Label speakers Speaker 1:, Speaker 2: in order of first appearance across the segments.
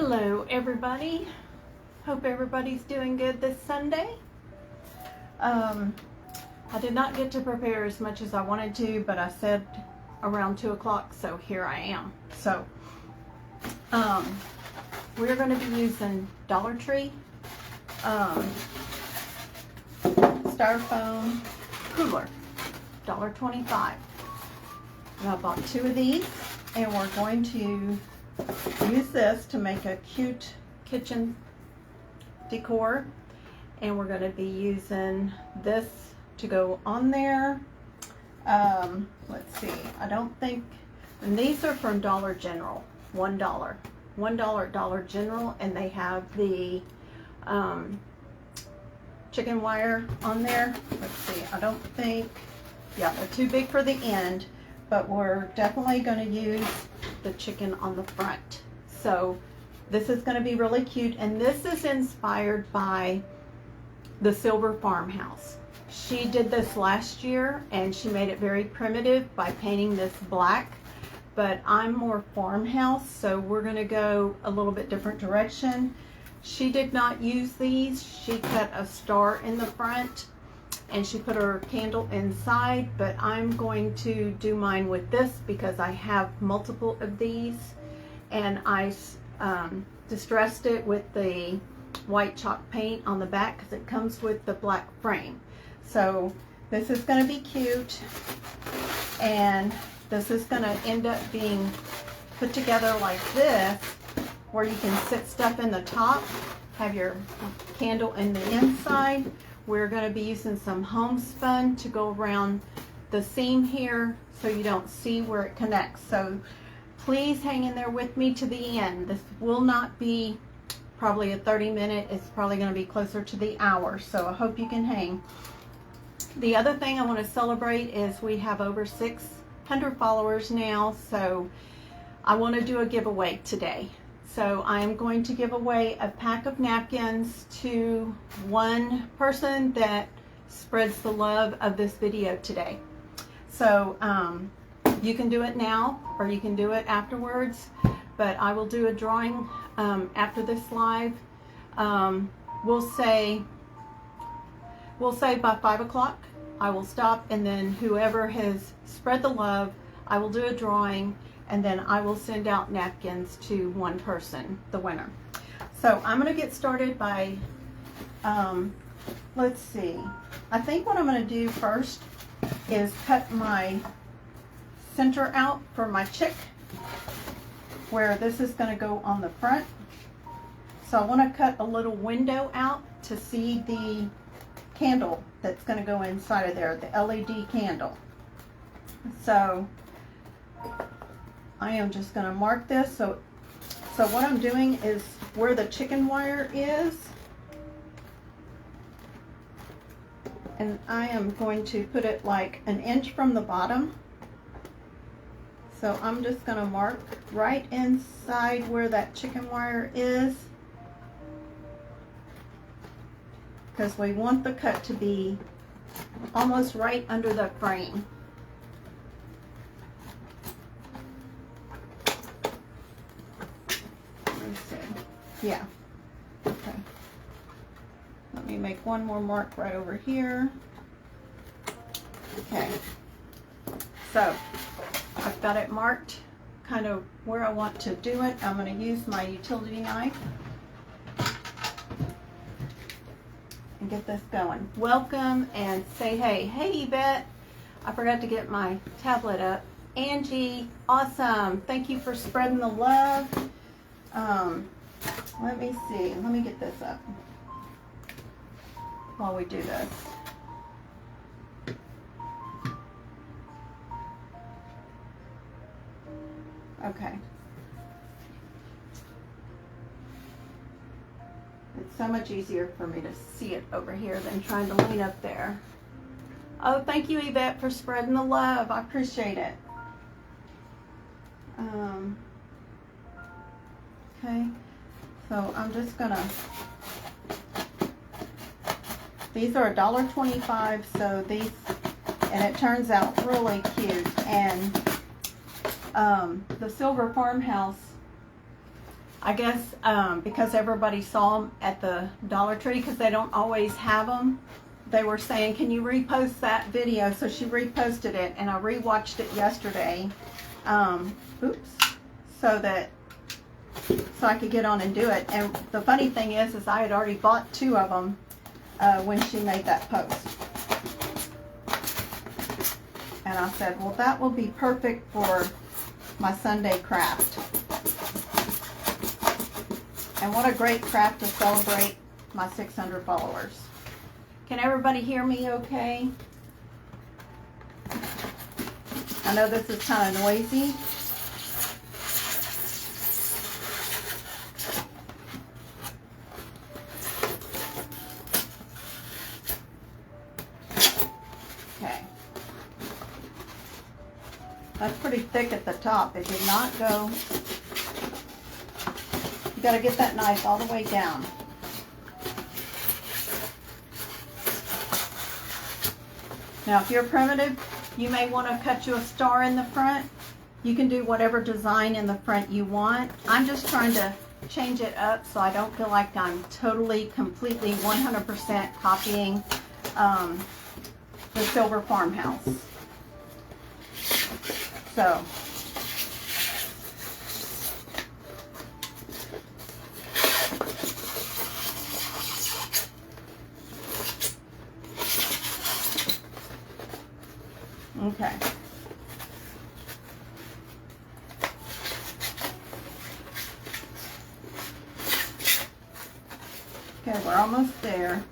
Speaker 1: Hello everybody, hope everybody's doing good this Sunday. I did not get to prepare as much as I wanted to, but I said around 2 o'clock, so here I am. So we're going to be using Dollar Tree styrofoam cooler, $1.25. I bought 2 of these, and we're going to use this to make a cute kitchen decor, and we're going to be using this to go on there. Let's see, I don't think, and these are from Dollar General, $1 at Dollar General, and they have the chicken wire on there. Let's see, I don't think, yeah, they're too big for the end, but we're definitely going to use the chicken on the front. So this is going to be really cute, and this is inspired by the Silver Farmhouse. She did this last year and she made it very primitive by painting this black, but I'm more farmhouse, so we're going to go a little bit different direction. She did not use these. She cut a star in the front and she put her candle inside, but I'm going to do mine with this because I have multiple of these, and I distressed it with the white chalk paint on the back because it comes with the black frame. So this is going to be cute, and this is going to end up being put together like this, where you can sit stuff in the top, have your candle in the inside. We're going to be using some homespun to go around the seam here so you don't see where it connects. So please hang in there with me to the end. This will not be probably a 30-minute. It's probably going to be closer to the hour. So I hope you can hang. The other thing I want to celebrate is we have over 600 followers now. So I want to do a giveaway today. So I'm going to give away a pack of napkins to one person that spreads the love of this video today. So you can do it now or you can do it afterwards, but I will do a drawing after this live. We'll say by 5 o'clock I will stop, and then whoever has spread the love, I will do a drawing, and then I will send out napkins to one person, the winner. So I'm going to get started by, let's see, I think what I'm going to do first is cut my center out for my chick, where this is going to go on the front. So I want to cut a little window out to see the candle that's going to go inside of there, the LED candle. So I am just going to mark this. So what I'm doing is where the chicken wire is, and I am going to put it like an inch from the bottom. So I'm just going to mark right inside where that chicken wire is, because we want the cut to be almost right under the frame. Yeah, okay. Let me make one more mark right over here. Okay, so I've got it marked kind of where I want to do it. I'm going to use my utility knife and get this going. Welcome and say hey. Hey Yvette, I forgot to get my tablet up. Angie, awesome. Thank you for spreading the love. Let me see. Let me get this up while we do this. Okay. It's so much easier for me to see it over here than trying to lean up there. Oh, thank you, Yvette, for spreading the love. I appreciate it. Okay. So I'm just gonna, these are $1.25, so these, and it turns out really cute. And the Silver Farmhouse I guess because everybody saw them at the Dollar Tree, because they don't always have them, they were saying, can you repost that video? So she reposted it, and I rewatched it yesterday. So I could get on and do it. And the funny thing is I had already bought 2 of them when she made that post. And I said, well, that will be perfect for my Sunday craft. And what a great craft to celebrate my 600 followers. Can everybody hear me okay? I know this is kind of noisy. Okay. That's pretty thick at the top. It did not go. You got to get that knife all the way down. Now, if you're primitive, you may want to cut you a star in the front. You can do whatever design in the front you want. I'm just trying to change it up so I don't feel like I'm totally, completely, 100% copying the Silver Farmhouse. So, okay. Okay, we're almost there.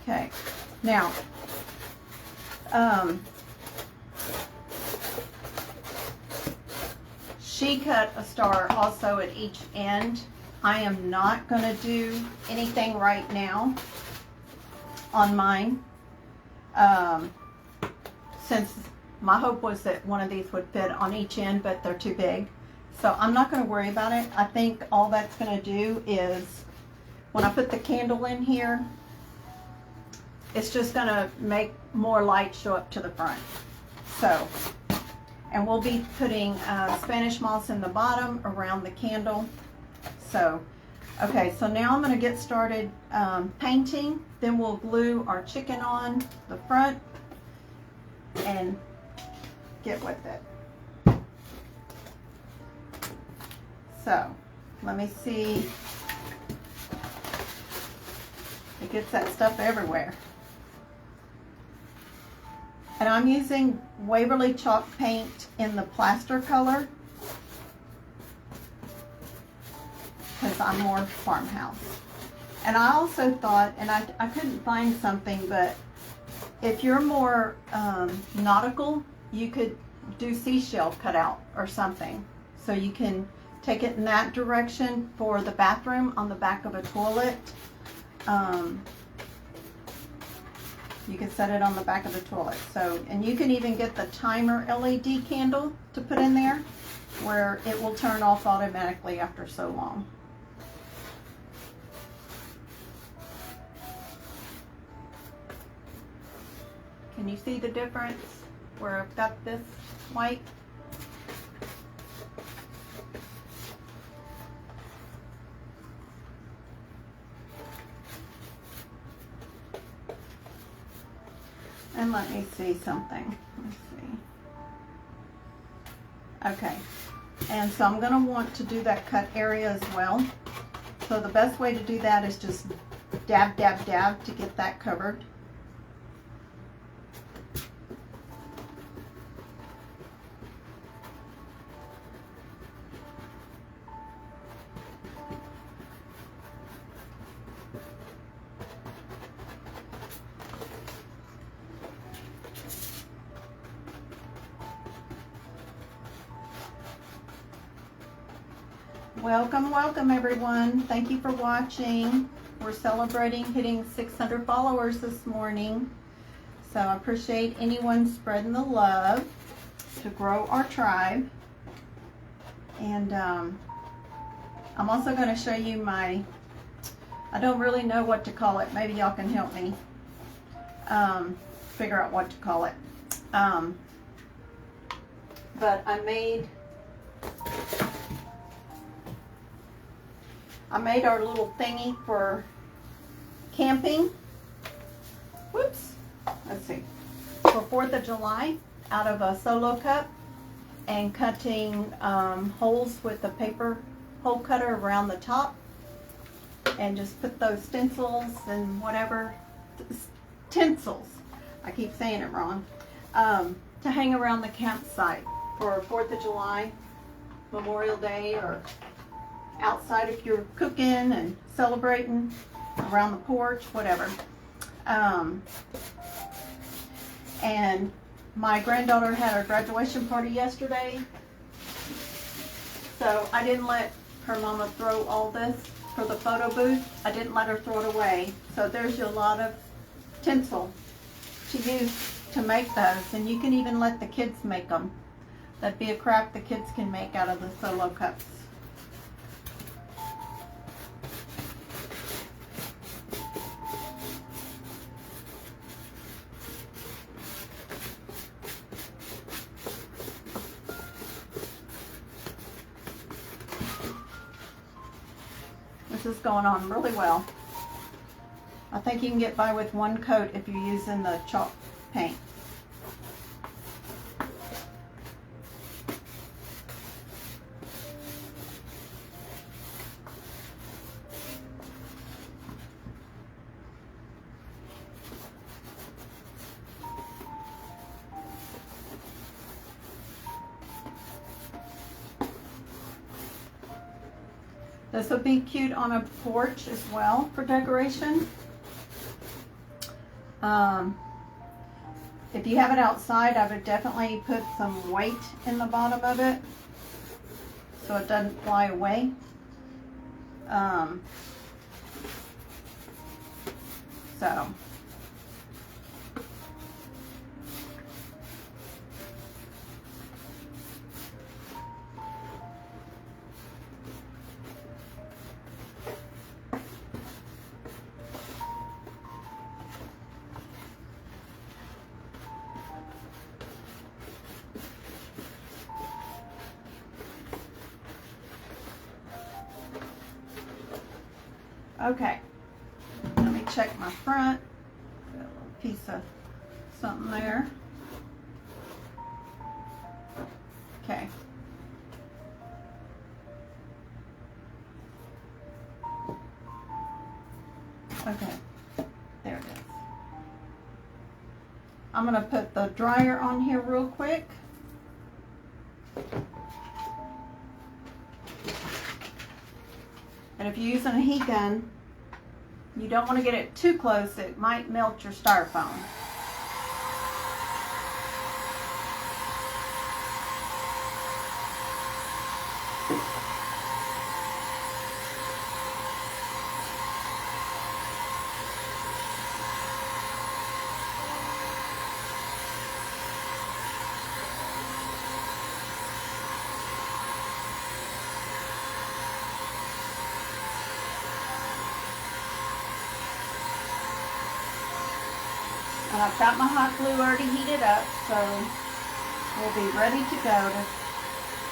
Speaker 1: Okay, now, she cut a star also at each end. I am not going to do anything right now on mine, since my hope was that one of these would fit on each end, but they're too big. So I'm not going to worry about it. I think all that's going to do is when I put the candle in here, it's just going to make more light show up to the front. So, and we'll be putting Spanish moss in the bottom around the candle. So, okay, so now I'm going to get started painting. Then we'll glue our chicken on the front and get with it. So, let me see. It gets that stuff everywhere. And I'm using Waverly chalk paint in the plaster color, because I'm more Farmhouse. And I also thought, and I couldn't find something, but if you're more nautical, you could do seashell cutout or something. So you can take it in that direction for the bathroom on the back of a toilet. You can set it on the back of the toilet. So, and you can even get the timer LED candle to put in there, where it will turn off automatically after so long. Can you see the difference where I've got this white? And let me see something. Let's see. Okay. And so I'm going to want to do that cut area as well. So the best way to do that is just dab, dab, dab to get that covered. Welcome, welcome everyone. Thank you for watching. We're celebrating hitting 600 followers this morning. So I appreciate anyone spreading the love to grow our tribe. And I'm also going to show you my, I don't really know what to call it. Maybe y'all can help me figure out what to call it. but I made our little thingy for camping. Whoops. Let's see. For 4th of July out of a Solo cup and cutting holes with the paper hole cutter around the top, and just put those stencils and whatever, tinsels, I keep saying it wrong, to hang around the campsite for 4th of July, Memorial Day, or outside if you're cooking and celebrating, around the porch, whatever. And my granddaughter had her graduation party yesterday, so I didn't let her mama throw all this for the photo booth. I didn't let her throw it away. So there's a lot of tinsel she used to make those, and you can even let the kids make them. That'd be a craft the kids can make out of the Solo cups. This is going on really well. I think you can get by with one coat if you're using the chalk paint. This will be cute on a porch as well for decoration. If you have it outside, I would definitely put some weight in the bottom of it so it doesn't fly away. So okay, let me check my front. Got a little piece of something there. Okay. Okay, there it is. I'm gonna put the dryer on here real quick. And if you're using a heat gun, you don't want to get it too close. It might melt your styrofoam. And I've got my hot glue already heated up, so we'll be ready to go to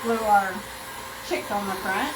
Speaker 1: glue our chick on the front.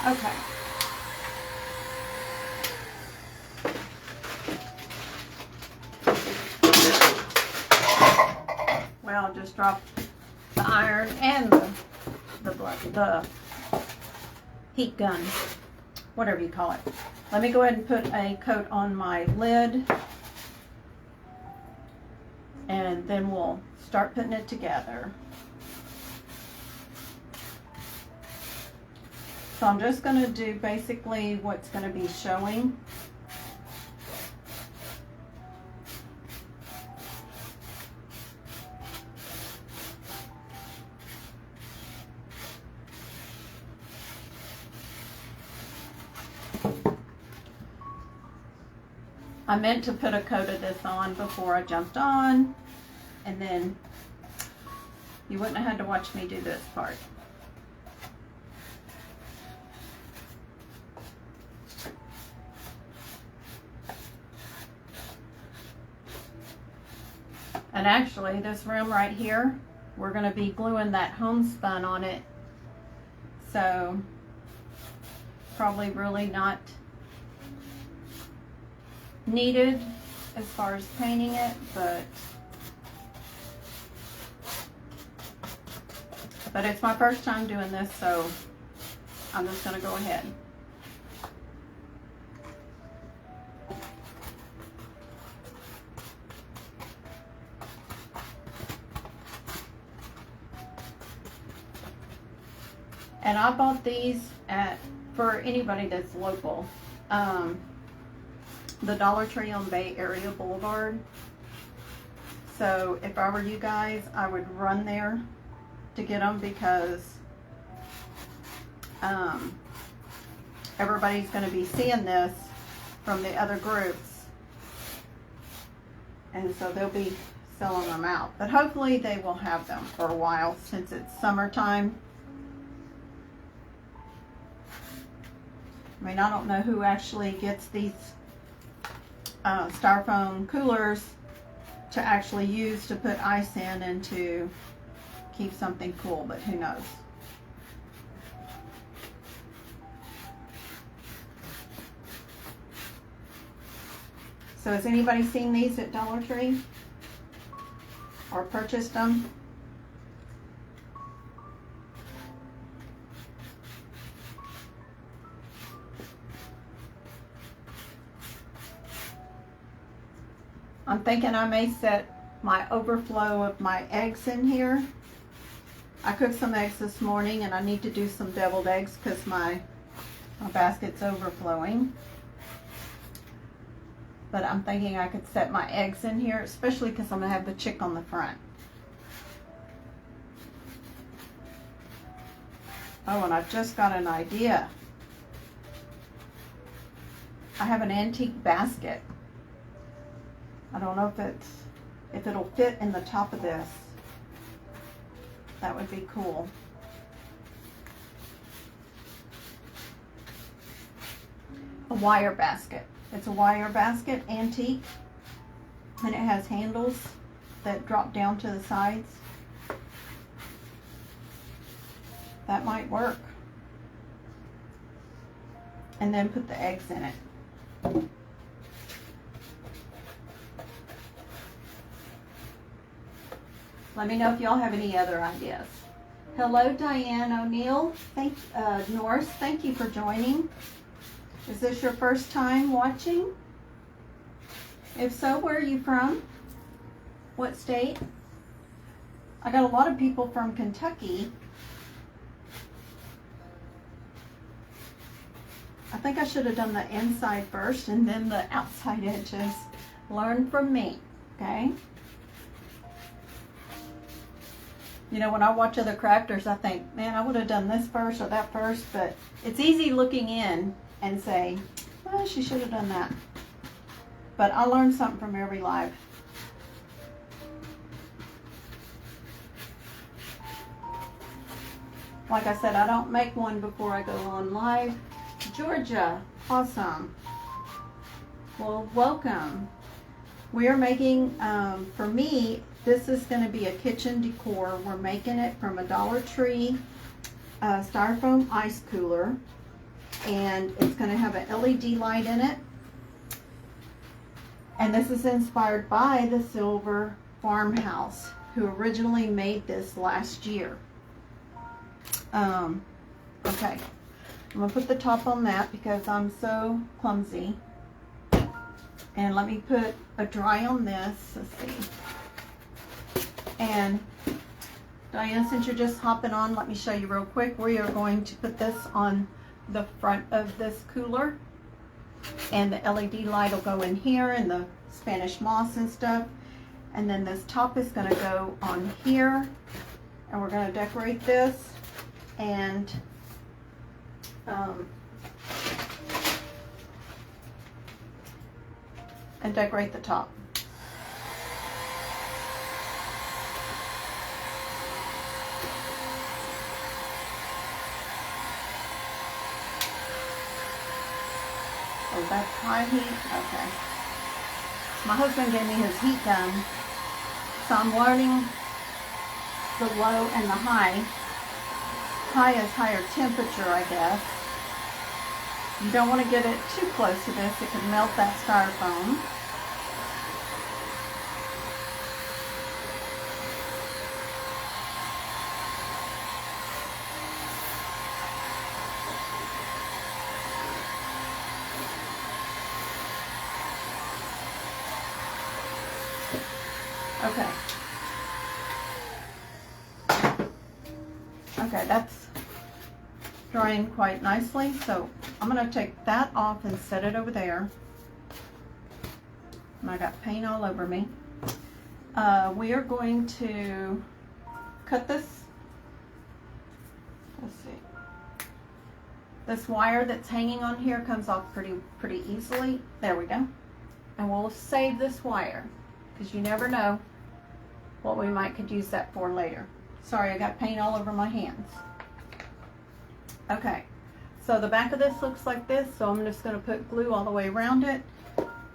Speaker 1: Okay. Well, just dropped the iron and the the heat gun, whatever you call it. Let me go ahead and put a coat on my lid, and then we'll start putting it together. So I'm just going to do basically what's going to be showing. I meant to put a coat of this on before I jumped on, and then you wouldn't have had to watch me do this part. And actually, this room right here, we're going to be gluing that homespun on it. So, probably really not needed as far as painting it, but it's my first time doing this, so I'm just going to go ahead. And I bought these for anybody that's local, the Dollar Tree on Bay Area Boulevard. So if I were you guys, I would run there to get them, because everybody's going to be seeing this from the other groups, and so they'll be selling them out. But hopefully they will have them for a while, since it's summertime. I mean, I don't know who actually gets these styrofoam coolers to actually use to put ice in and to keep something cool, but who knows. So has anybody seen these at Dollar Tree or purchased them? I'm thinking I may set my overflow of my eggs in here. I cooked some eggs this morning, and I need to do some deviled eggs because my basket's overflowing. But I'm thinking I could set my eggs in here, especially because I'm going to have the chick on the front. Oh, and I've just got an idea. I have an antique basket. I don't know if it'll fit in the top of this. That would be cool. A wire basket. It's a wire basket, antique, and it has handles that drop down to the sides. That might work. And then put the eggs in it. Let me know if y'all have any other ideas. Hello, Diane O'Neill. Norris, thank you for joining. Is this your first time watching? If so, where are you from? What state? I got a lot of people from Kentucky. I think I should have done the inside first and then the outside edges. Learn from me, okay? You know, when I watch other crafters, I think, man, I would have done this first or that first, but it's easy looking in and say, well, she should have done that. But I learned something from every live. Like I said, I don't make one before I go on live. Georgia, awesome. Well, welcome. We are making, for me, this is going to be a kitchen decor. We're making it from a Dollar Tree styrofoam ice cooler, and it's going to have an LED light in it. And this is inspired by the Farmhouse, who originally made this last year. Okay, I'm gonna put the top on that because I'm so clumsy. And let me put a dry on this. Let's see. And Diane, since you're just hopping on, let me show you real quick. We are going to put this on the front of this cooler. And the LED light will go in here and the Spanish moss and stuff. And then this top is going to go on here. And we're going to decorate this. And decorate the top. Oh, that's high heat? Okay. My husband gave me his heat gun, so I'm learning the low and the high. High is higher temperature, I guess. You don't want to get it too close to this. It can melt that styrofoam. Okay. Okay, that's drying quite nicely, so I'm going to take that off and set it over there. And I got paint all over me. We are going to cut this. Let's see. This wire that's hanging on here comes off pretty easily. There we go. And we'll save this wire because you never know what we could use that for later. Sorry, I got paint all over my hands. Okay, so the back of this looks like this, so I'm just going to put glue all the way around it,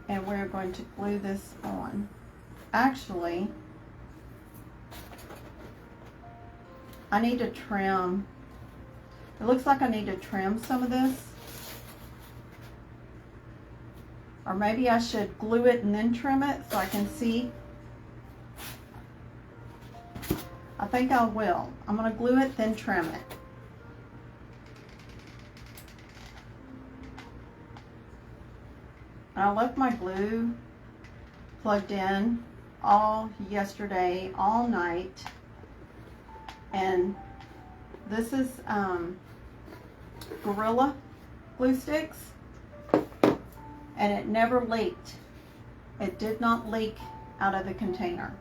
Speaker 1: and we're going to glue this on. Actually, I need to trim. It looks like I need to trim some of this. Or maybe I should glue it and then trim it so I can see. I think I will. I'm going to glue it, then trim it. I left my glue plugged in all yesterday, all night. And this is Gorilla glue sticks. And it never leaked. It did not leak out of the container.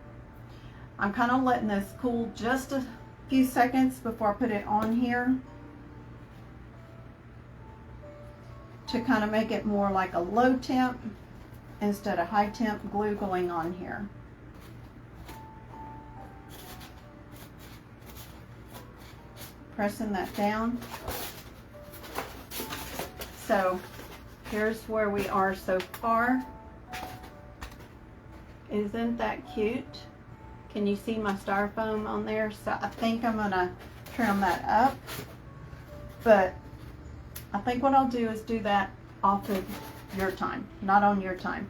Speaker 1: I'm kind of letting this cool just a few seconds before I put it on here to kind of make it more like a low temp instead of high temp glue going on here. Pressing that down. So here's where we are so far. Isn't that cute? Can you see my styrofoam on there? So I think I'm gonna trim that up, but I think what I'll do is do that off of your time, not on your time.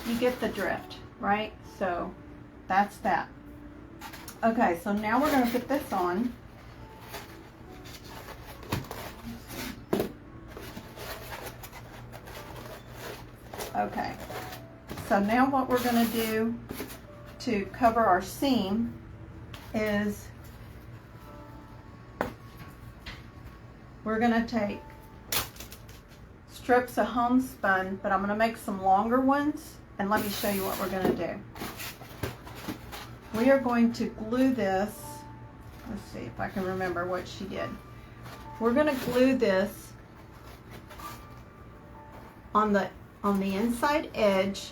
Speaker 1: You get the drift, right? So that's that. Okay, so now we're gonna put this on. Okay, so now what we're gonna do to cover our seam is we're going to take strips of homespun, but I'm going to make some longer ones, and let me show you what we're going to do. We are going to glue this. Let's see if I can remember what she did. We're going to glue this on the inside edge,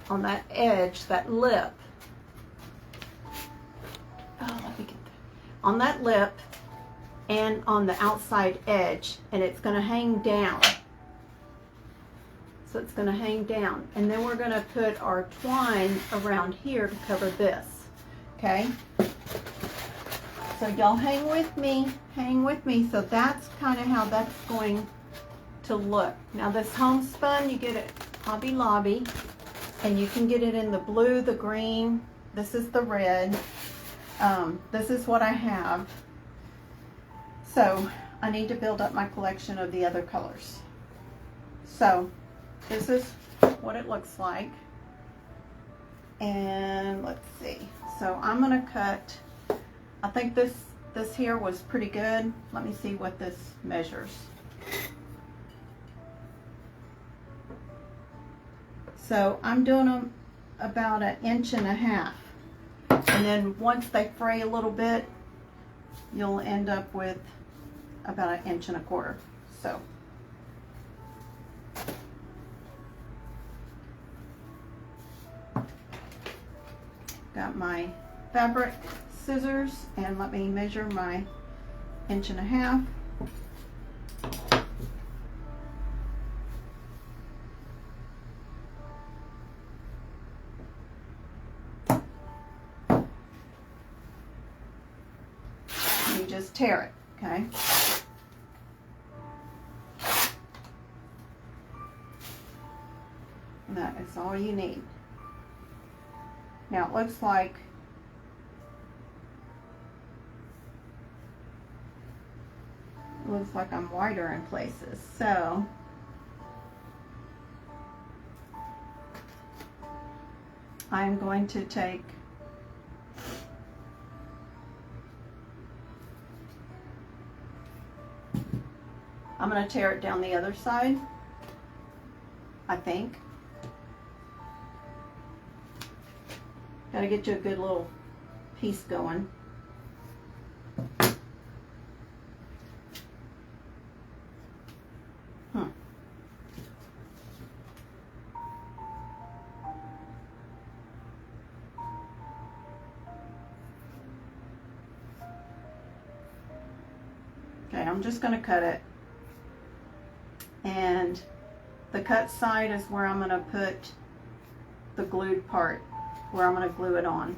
Speaker 1: on that edge, that lip. Oh, let me get that. On that lip and on the outside edge, and it's going to hang down. So it's going to hang down, and then we're going to put our twine around here to cover this. Okay? So y'all hang with me, hang with me. So that's kind of how that's going to look. Now this homespun, you get it Hobby Lobby, and you can get it in the blue, the green. This is the red. This is what I have. So I need to build up my collection of the other colors. So this is what it looks like. And let's see. So I'm gonna cut, I think this here was pretty good. Let me see what this measures. So I'm doing them about 1.5 inches. And then once they fray a little bit, you'll end up with about 1.25 inches. So got my fabric scissors, and let me measure my 1.5 inches. You just tear it, okay? And that is all you need. Now it looks like I'm wider in places, so I'm going to take I'm going to tear it down the other side, I think. Got to get you a good little piece going. Okay, I'm just going to cut it. And the cut side is where I'm going to put the glued part, where I'm going to glue it on.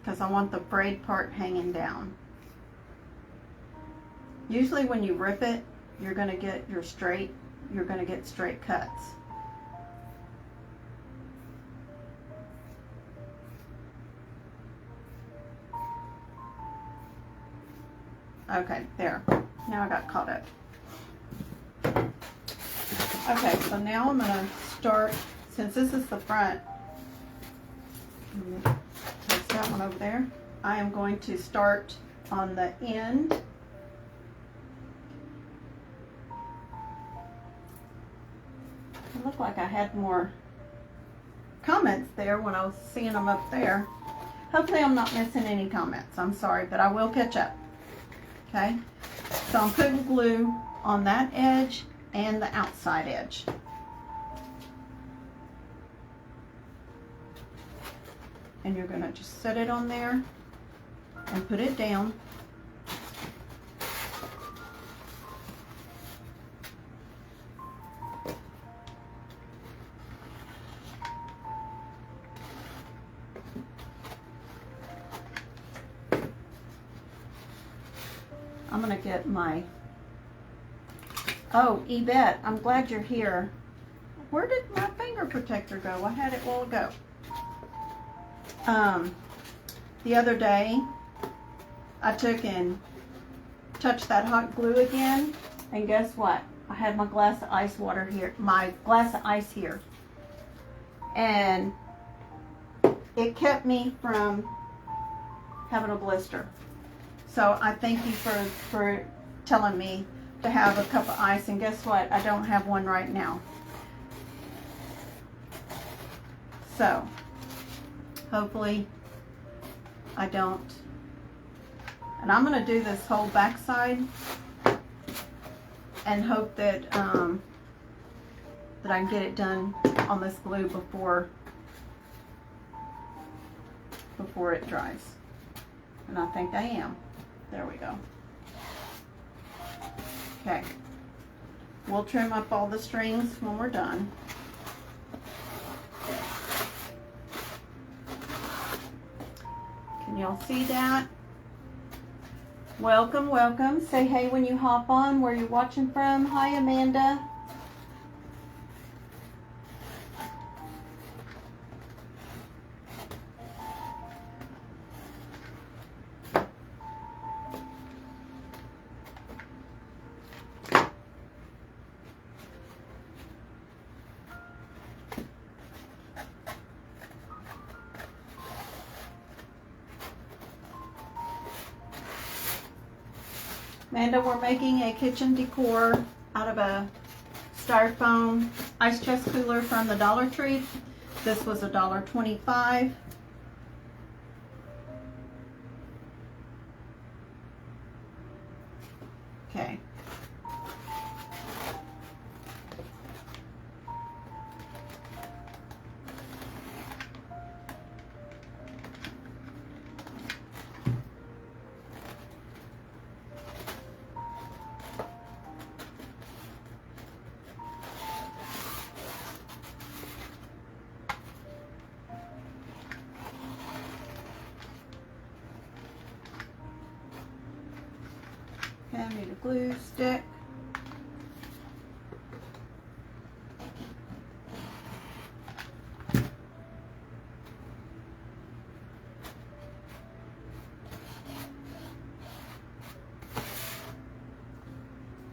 Speaker 1: Because I want the frayed part hanging down. Usually when you rip it, you're going to get straight cuts. Okay, there. Now I got caught up. Okay, so now I'm going to start, since this is the front, place that one over there. I am going to start on the end. It looked like I had more comments there when I was seeing them up there. Hopefully I'm not missing any comments. I'm sorry, but I will catch up. Okay, so I'm putting glue on that edge and the outside edge. And you're going to just set it on there and put it down. I'm going to get my, oh, Yvette, I'm glad you're here. Where did my finger protector go? I had it a while ago. The other day, I took and touched that hot glue again, and guess what? I had my glass of ice water here, my glass of ice here. And it kept me from having a blister. So I thank you for telling me to have a cup of ice, and guess what? I don't have one right now. So hopefully I don't. And I'm going to do this whole back side and hope that that I can get it done on this glue before it dries. And I think I am. There we go. Okay. We'll trim up all the strings when we're done. Can y'all see that? Welcome, welcome. Say hey when you hop on, where you're watching from. Hi, Amanda. Amanda, we're making a kitchen decor out of a styrofoam ice chest cooler from the Dollar Tree. This was $1.25. Okay. Okay, I need a glue stick.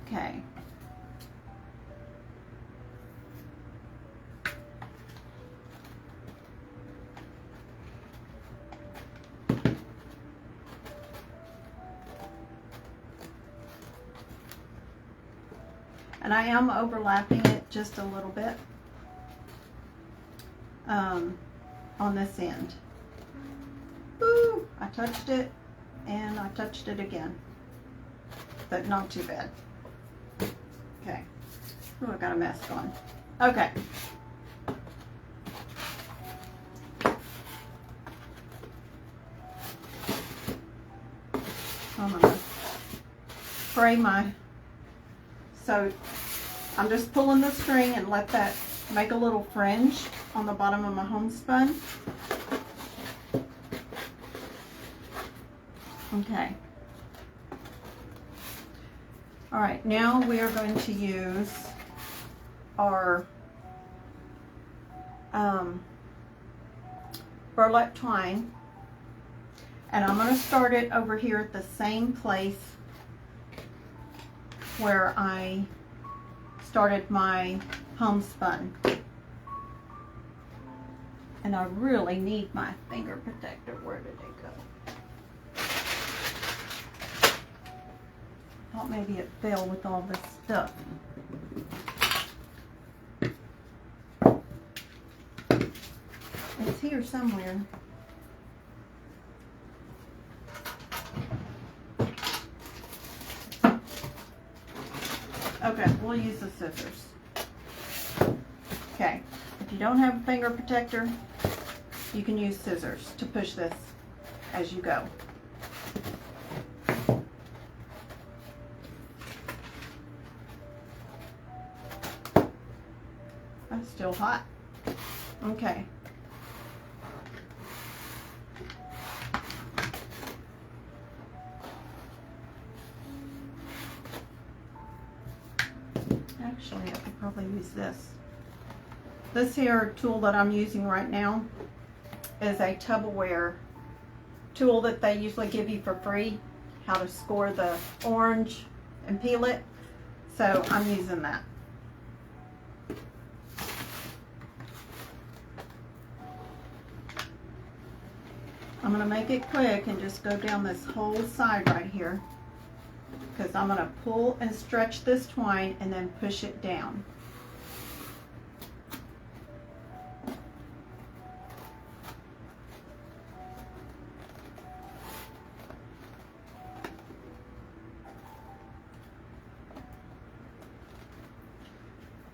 Speaker 1: Okay. And I am overlapping it just a little bit on this end. Ooh, I touched it and I touched it again, but not too bad. Okay. Oh, I got a mess going. Okay. I'm gonna spray my, so I'm just pulling the string and let that make a little fringe on the bottom of my homespun. Okay. All right, now we are going to use our burlap twine, and I'm going to start it over here at the same place where I started my homespun. And I really need my finger protector. Where did it go? Thought maybe it fell with all this stuff. It's here somewhere. Okay, we'll use the scissors. Okay, if you don't have a finger protector, you can use scissors to push this as you go. That's still hot. Okay. Actually, I could probably use this. This here tool that I'm using right now is a Tupperware tool that they usually give you for free, how to score the orange and peel it. So I'm using that. I'm going to make it quick and just go down this whole side right here, because I'm going to pull and stretch this twine and then push it down.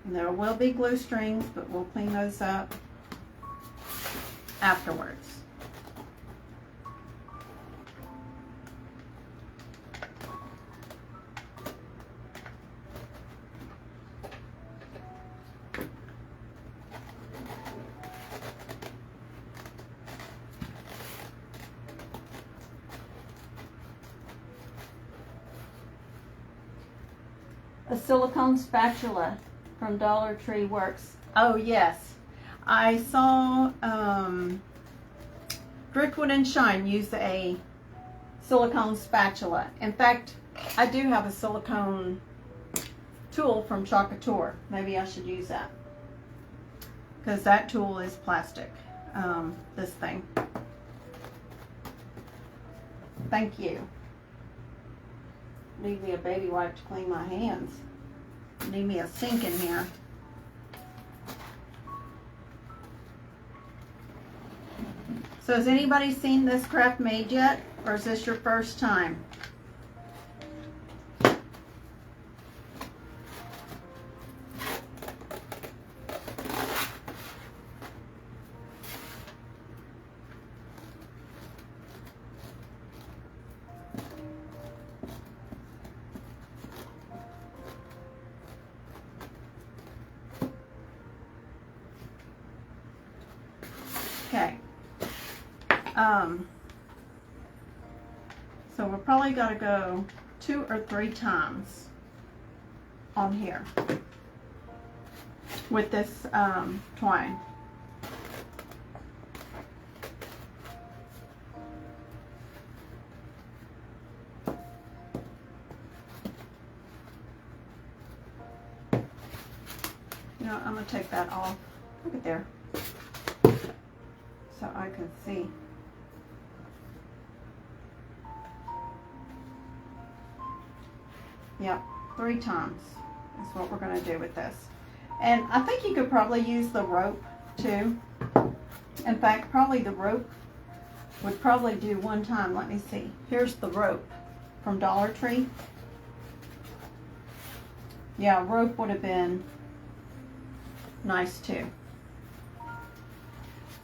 Speaker 1: And there will be glue strings, but we'll clean those up afterwards. A silicone spatula from Dollar Tree works. Oh yes, I saw Driftwood and Shine use a silicone spatula. In fact, I do have a silicone tool from Chocateur. Maybe I should use that, because that tool is plastic. This thing. Thank you. Need me a baby wipe to clean my hands. Need me a sink in here. So has anybody seen this craft made yet? Or is this your first time? Okay. So we're probably got to go 2 or 3 times on here with this twine. You know, I'm going to take that off. Look at there. So I can see. Yep, 3 times is what we're going to do with this. And I think you could probably use the rope too. In fact, probably the rope would probably do 1 time. Let me see. Here's the rope from Dollar Tree. Yeah, rope would have been nice too.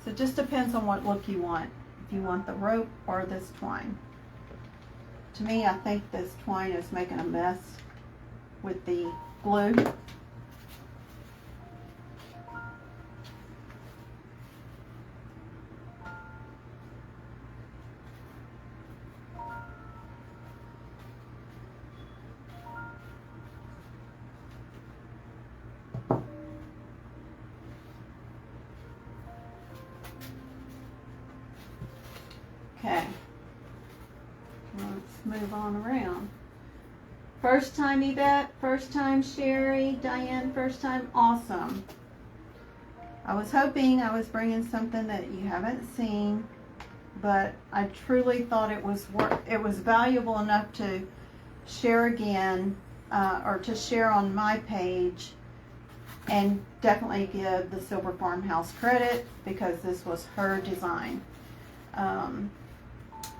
Speaker 1: So it just depends on what look you want. If you want the rope or this twine. To me, I think this twine is making a mess with the glue. Okay. Let's move on around. First time Yvette, first time Sherry, Diane, first time, awesome. I was hoping I was bringing something that you haven't seen, but I truly thought it was valuable enough to share again, or to share on my page, and definitely give the Silver Farmhouse credit because this was her design.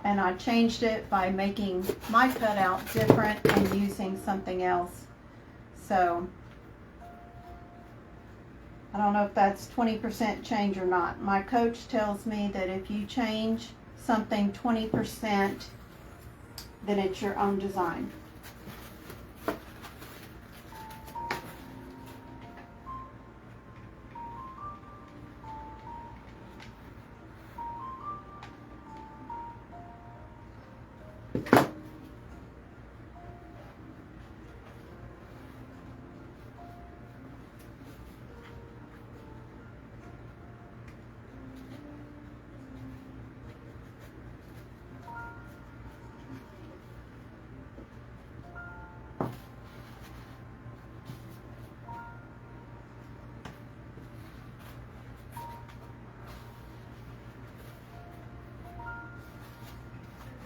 Speaker 1: And I changed it by making my cutout different and using something else. So I don't know if that's 20% change or not. My coach tells me that if you change something 20%, then it's your own design.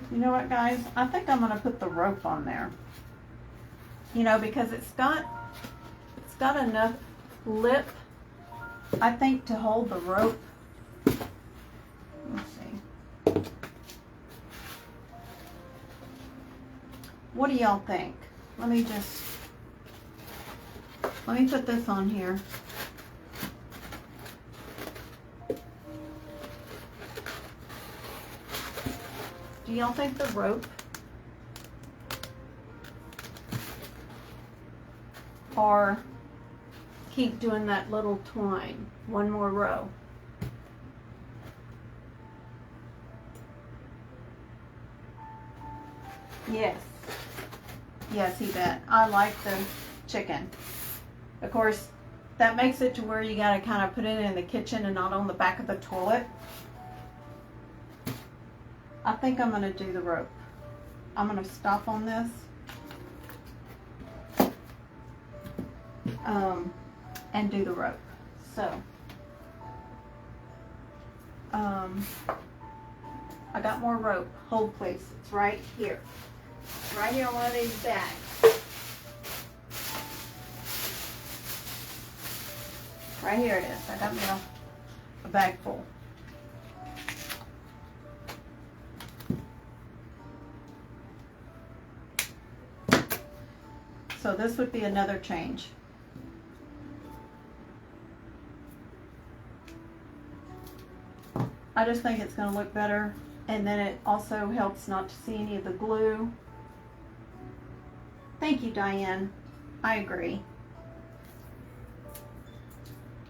Speaker 1: You know what, guys? I think I'm going to put the rope on there. You know, because it's got enough lip, I think, to hold the rope. Let's see. What do y'all think? Let me put this on here. Do y'all think the rope or keep doing that little twine? 1 more row. Yes. Yes, you bet. I like the chicken. Of course, that makes it to where you gotta kind of put it in the kitchen and not on the back of the toilet. I think I'm going to do the rope. I'm going to stop on this. And do the rope. So, I got more rope. Hold please. It's right here. right here on one of these bags. Right here it is. I got me a bag full. So this would be another change. I just think it's going to look better, and then it also helps not to see any of the glue. Thank you, Diane. I agree.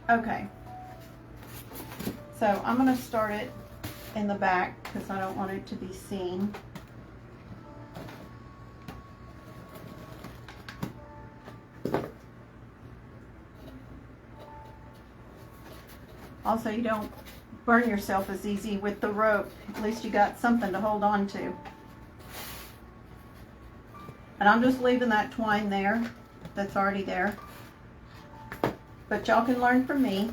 Speaker 1: Okay. So I'm going to start it in the back because I don't want it to be seen. Also, you don't burn yourself as easy with the rope. At least you got something to hold on to. And I'm just leaving that twine there that's already there. But y'all can learn from me.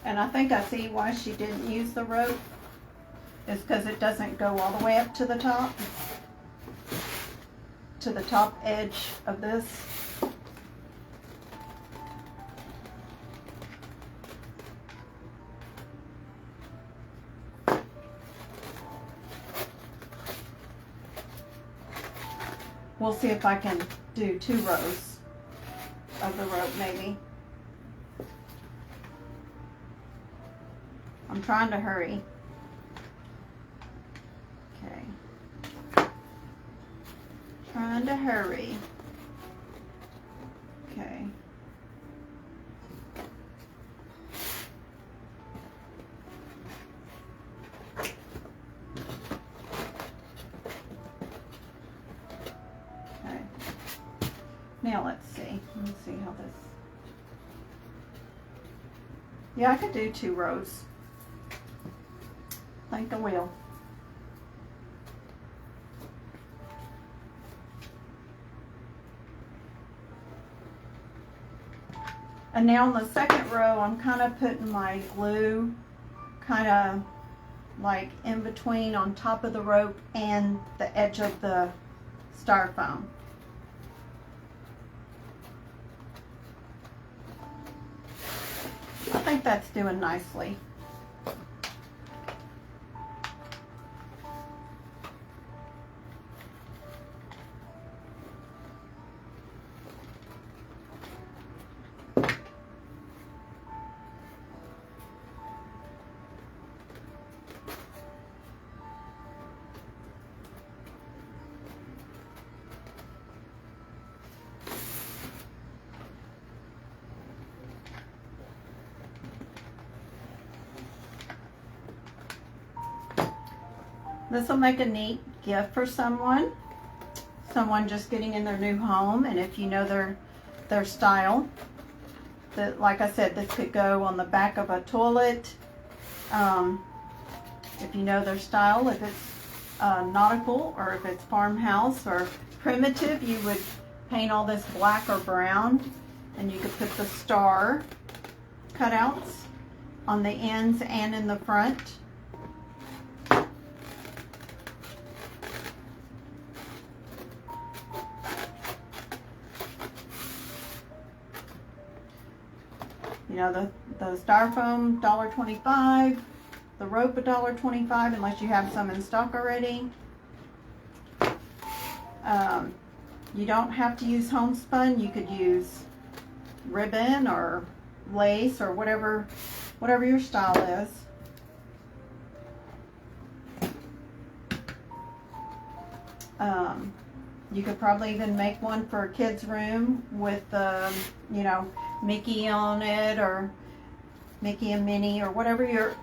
Speaker 1: And I think I see why she didn't use the rope. Is because it doesn't go all the way up to the top edge of this. We'll see if I can do 2 rows of the rope maybe. I'm trying to hurry. Okay. Trying to hurry. Okay. Okay. Now let's see. Let's see how this. Yeah, I could do 2 rows. I think I will. And now on the second row, I'm kind of putting my glue kind of like in between on top of the rope and the edge of the styrofoam. I think that's doing nicely. This will make a neat gift for someone just getting in their new home, and if you know their style, that, like I said, this could go on the back of a toilet. If you know their style, if it's nautical or if it's farmhouse or primitive, you would paint all this black or brown, and you could put the star cutouts on the ends and in the front. You know, the styrofoam, $1.25, the rope, $1.25, unless you have some in stock already. You don't have to use homespun. You could use ribbon or lace or whatever your style is. You could probably even make one for a kid's room with, you know, Mickey on it, or Mickey and Minnie, or whatever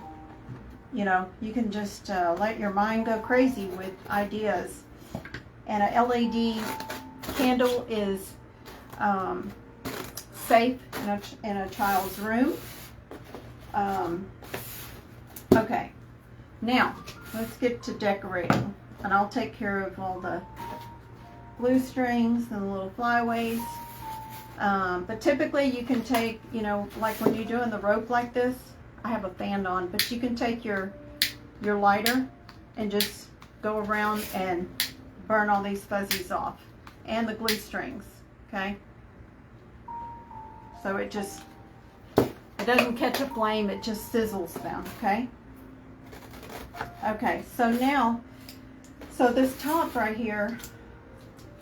Speaker 1: you know, you can just let your mind go crazy with ideas. And a LED candle is safe in a child's room. Okay, now let's get to decorating, and I'll take care of all the glue strings and the little flyaways. But typically you can take, you know, like when you're doing the rope like this, I have a fan on, but you can take your lighter and just go around and burn all these fuzzies off and the glue strings, okay? So it doesn't catch a flame, it just sizzles them, okay? Okay, so now, so this top right here,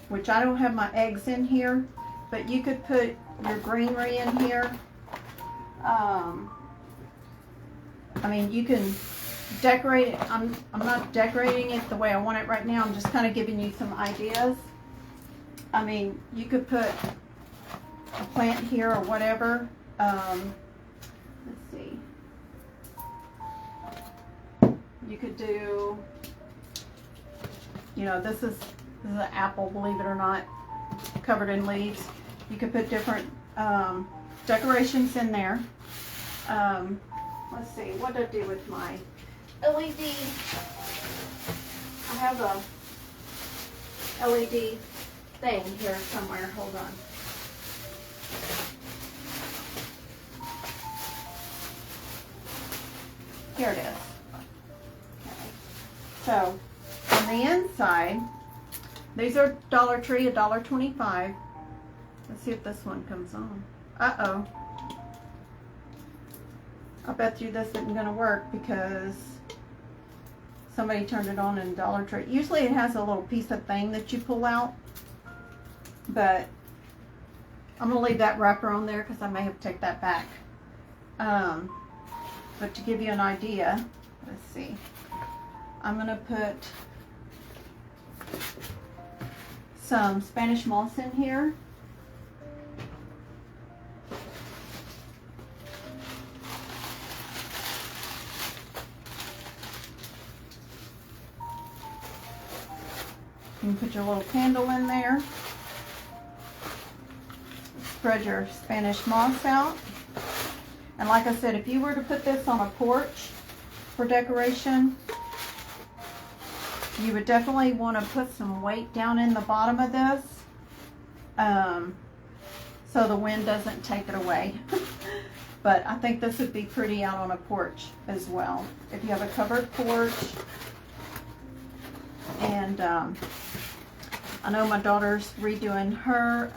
Speaker 1: which I don't have my eggs in here, but you could put your greenery in here. I mean, you can decorate it. I'm not decorating it the way I want it right now. I'm just kind of giving you some ideas. I mean, you could put a plant here or whatever. Let's see. You could do, you know, this is an apple, believe it or not, covered in leaves. You could put different decorations in there. Let's see, what did I do with my LED? I have a LED thing here somewhere. Hold on. Here it is. Okay. So on the inside, these are Dollar Tree, $1.25. Let's see if this one comes on. Uh-oh. I bet you this isn't going to work because somebody turned it on in Dollar Tree. Usually it has a little piece of thing that you pull out, but I'm going to leave that wrapper on there because I may have to take that back. But to give you an idea, let's see. I'm going to put some Spanish moss in here. You can put your little candle in there. Spread your Spanish moss out. And like I said, if you were to put this on a porch for decoration, you would definitely want to put some weight down in the bottom of this so the wind doesn't take it away. But I think this would be pretty out on a porch as well. If you have a covered porch. And I know my daughter's redoing her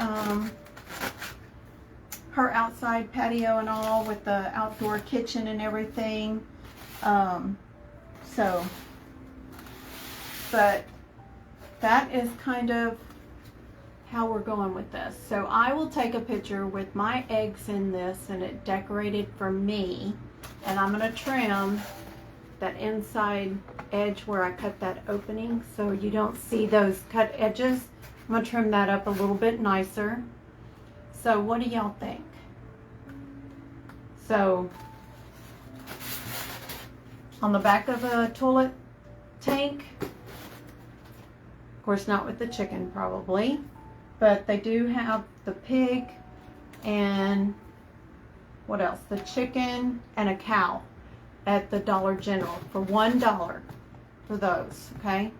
Speaker 1: her outside patio and all with the outdoor kitchen and everything. But that is kind of how we're going with this. So I will take a picture with my eggs in this and it decorated for me. And I'm going to trim that inside edge where I cut that opening so you don't see those cut edges. I'm going to trim that up a little bit nicer. So what do y'all think? So on the back of a toilet tank, of course not with the chicken probably, but they do have the pig and what else? The chicken and a cow at the Dollar General for $1 for those, okay?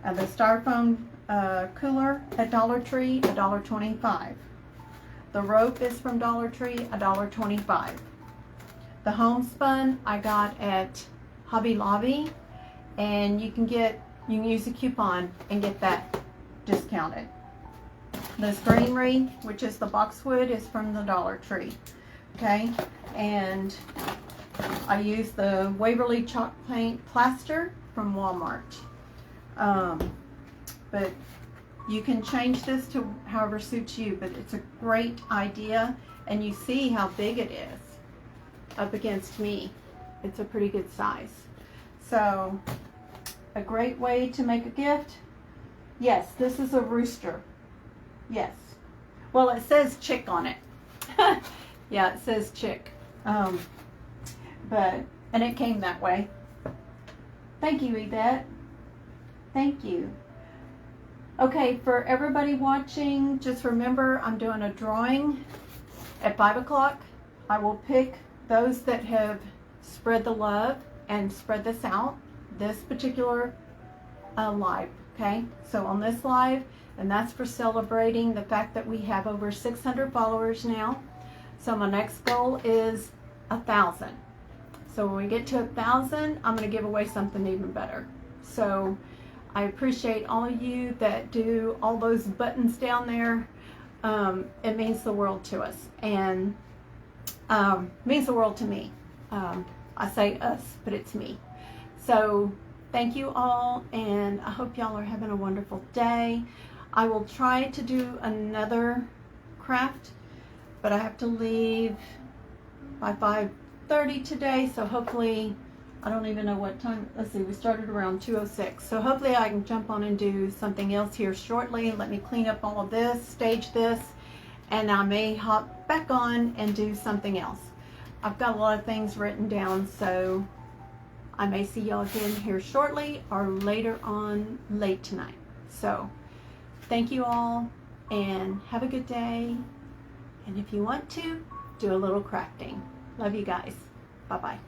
Speaker 1: And the styrofoam cooler at Dollar Tree, $1.25. The rope is from Dollar Tree, $1.25. The homespun I got at Hobby Lobby, and you can use a coupon and get that discounted. This greenery, which is the boxwood, is from the Dollar Tree, okay? And I use the Waverly chalk paint plaster from Walmart. But you can change this to however suits you, but it's a great idea, and you see how big it is up against me. It's a pretty good size. So a great way to make a gift. Yes, this is a rooster. Yes. Well, it says chick on it. Yeah, it says chick. And it came that way. Thank you, Yvette. Thank you. Okay, for everybody watching, just remember I'm doing a drawing at 5 o'clock. I will pick those that have spread the love and spread this out, this particular live, okay? So on this live, and that's for celebrating the fact that we have over 600 followers now. So my next goal is 1,000. So when we get to 1,000, I'm going to give away something even better. So I appreciate all of you that do all those buttons down there. It means the world to us, and means the world to me. I say us, but it's me. So thank you all, and I hope y'all are having a wonderful day. I will try to do another craft, but I have to leave by 5:30 today, so hopefully, I don't even know what time. Let's see, we started around 2:06. So hopefully I can jump on and do something else here shortly. Let me clean up all of this, stage this, and I may hop back on and do something else. I've got a lot of things written down, so I may see y'all again here shortly or later on late tonight. So thank you all, and have a good day. And if you want to, do a little crafting. Love you guys. Bye-bye.